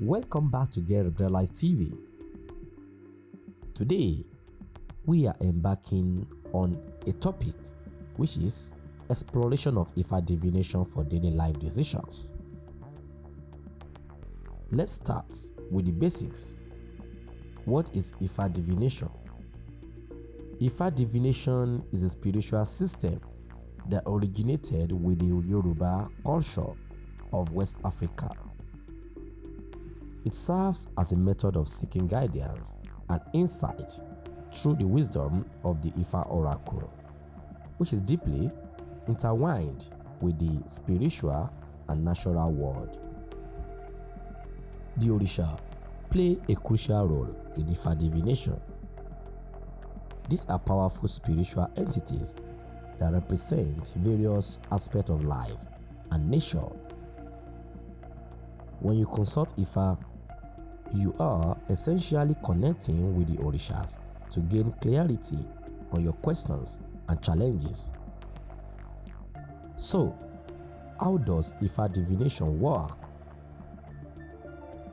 Welcome back to Get Real Life TV. Today, we are embarking on a topic which is exploration of Ifa divination for daily life decisions. Let's start with the basics. What is Ifa divination? Ifa divination is a spiritual system that originated with the Yoruba culture of West Africa. It serves as a method of seeking guidance and insight through the wisdom of the Ifa oracle, which is deeply intertwined with the spiritual and natural world. The Orisha play a crucial role in Ifa divination. These are powerful spiritual entities that represent various aspects of life and nature. When you consult Ifa, you are essentially connecting with the Orishas to gain clarity on your questions and challenges. So, how does Ifa divination work?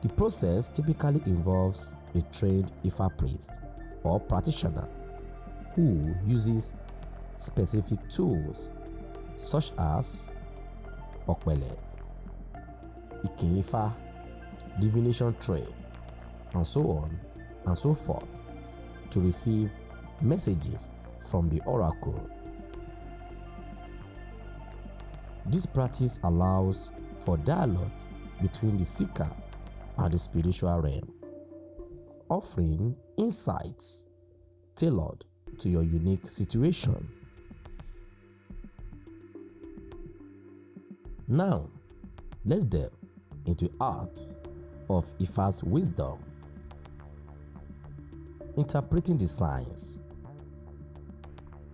The process typically involves a trained Ifa priest or practitioner who uses specific tools such as Okpele, Ikin Ifa, divination tray, and so on and so forth to receive messages from the oracle. This practice allows for dialogue between the seeker and the spiritual realm, offering insights tailored to your unique situation. Now, let's delve into the art of Ifa's wisdom. Interpreting the signs.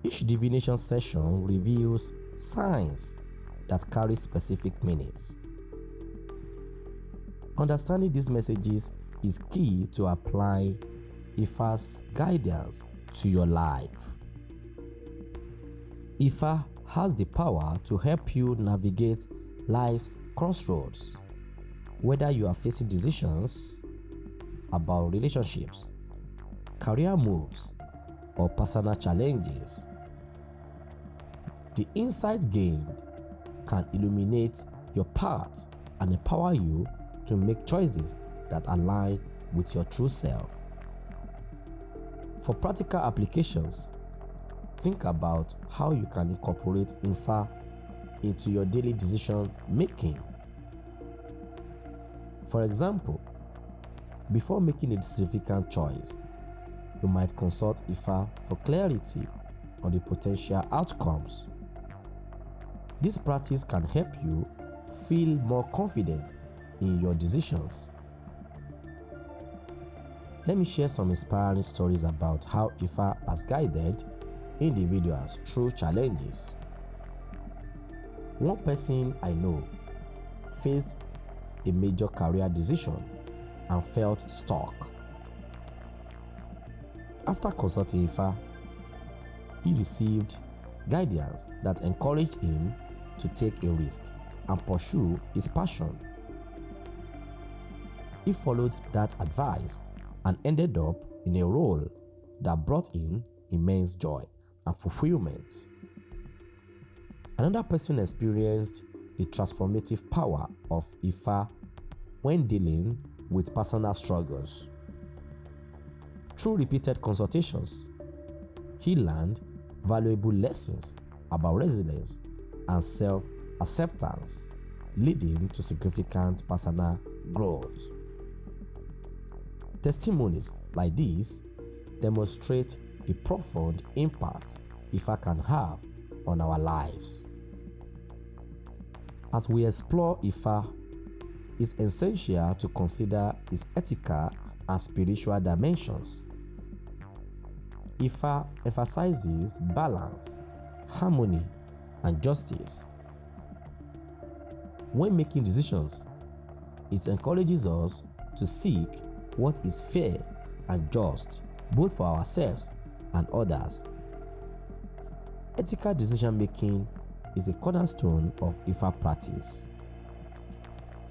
Each divination session reveals signs that carry specific meanings. Understanding these messages is key to apply Ifa's guidance to your life. Ifa has the power to help you navigate life's crossroads, whether you are facing decisions about relationships, career moves, or personal challenges. The insight gained can illuminate your path and empower you to make choices that align with your true self. For practical applications, think about how you can incorporate Ifa into your daily decision making. For example, before making a significant choice, you might consult Ifa for clarity on the potential outcomes. This practice can help you feel more confident in your decisions. Let me share some inspiring stories about how Ifa has guided individuals through challenges. One person I know faced a major career decision and felt stuck. After consulting Ifa, he received guidance that encouraged him to take a risk and pursue his passion. He followed that advice and ended up in a role that brought him immense joy and fulfillment. Another person experienced the transformative power of Ifa when dealing with personal struggles. Through repeated consultations, he learned valuable lessons about resilience and self-acceptance, leading to significant personal growth. Testimonies like these demonstrate the profound impact Ifa can have on our lives. As we explore Ifa, it's essential to consider its ethical and spiritual dimensions. Ifa emphasizes balance, harmony, and justice. When making decisions, it encourages us to seek what is fair and just, both for ourselves and others. Ethical decision-making is a cornerstone of Ifa practice.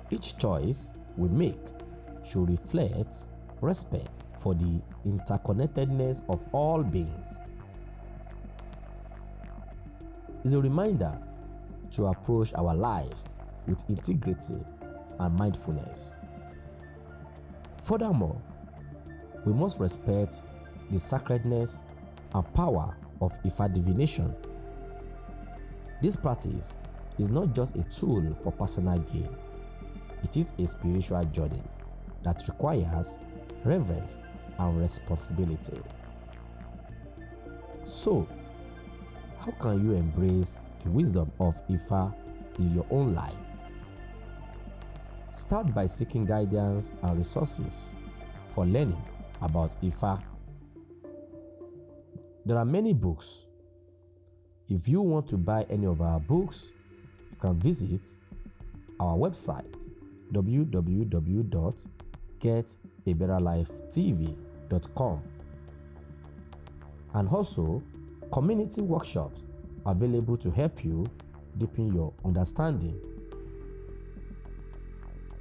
Each choice we make should reflect respect for the interconnectedness of all beings. It's a reminder to approach our lives with integrity and mindfulness. Furthermore, we must respect the sacredness and power of Ifa divination. This practice is not just a tool for personal gain, it is a spiritual journey that requires reverence and responsibility. So, how can you embrace the wisdom of Ifa in your own life? Start by seeking guidance and resources for learning about Ifa. There are many books. If you want to buy any of our books, you can visit our website www.getaberalifetv.com, and also community workshops available to help you deepen your understanding.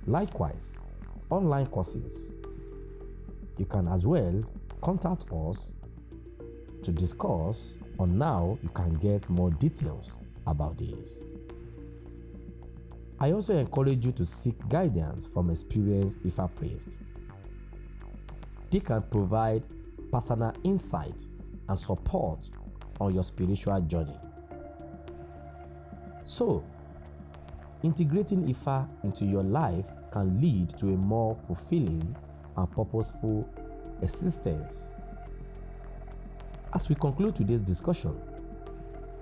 Likewise, online courses. You can as well contact us to discuss on how you can get more details about this. I also encourage you to seek guidance from experienced Ifa priests. They can provide personal insight and support on your spiritual journey. So, integrating Ifa into your life can lead to a more fulfilling and purposeful existence. As we conclude today's discussion,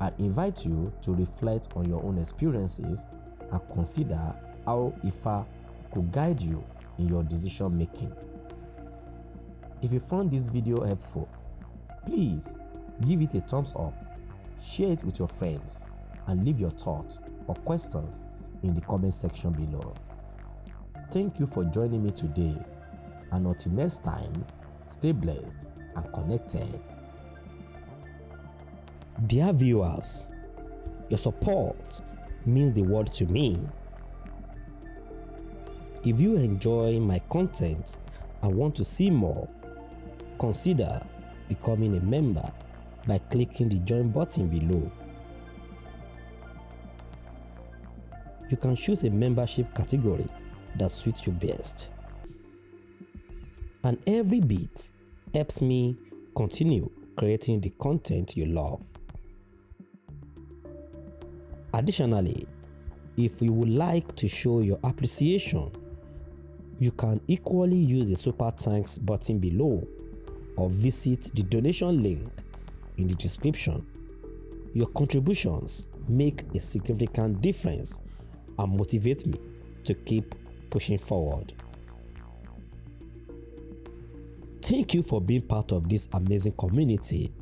I invite you to reflect on your own experiences and consider how Ifa could guide you in your decision making. If you found this video helpful, please give it a thumbs up, share it with your friends, and leave your thoughts or questions in the comment section below. Thank you for joining me today, and until next time, stay blessed and connected. Dear viewers, your support means the world to me. If you enjoy my content and want to see more, consider becoming a member by clicking the join button below. You can choose a membership category that suits you best, and every bit helps me continue creating the content you love. Additionally, if you would like to show your appreciation, you can equally use the super thanks button below or visit the donation link in the description. Your contributions make a significant difference and motivate me to keep pushing forward. Thank you for being part of this amazing community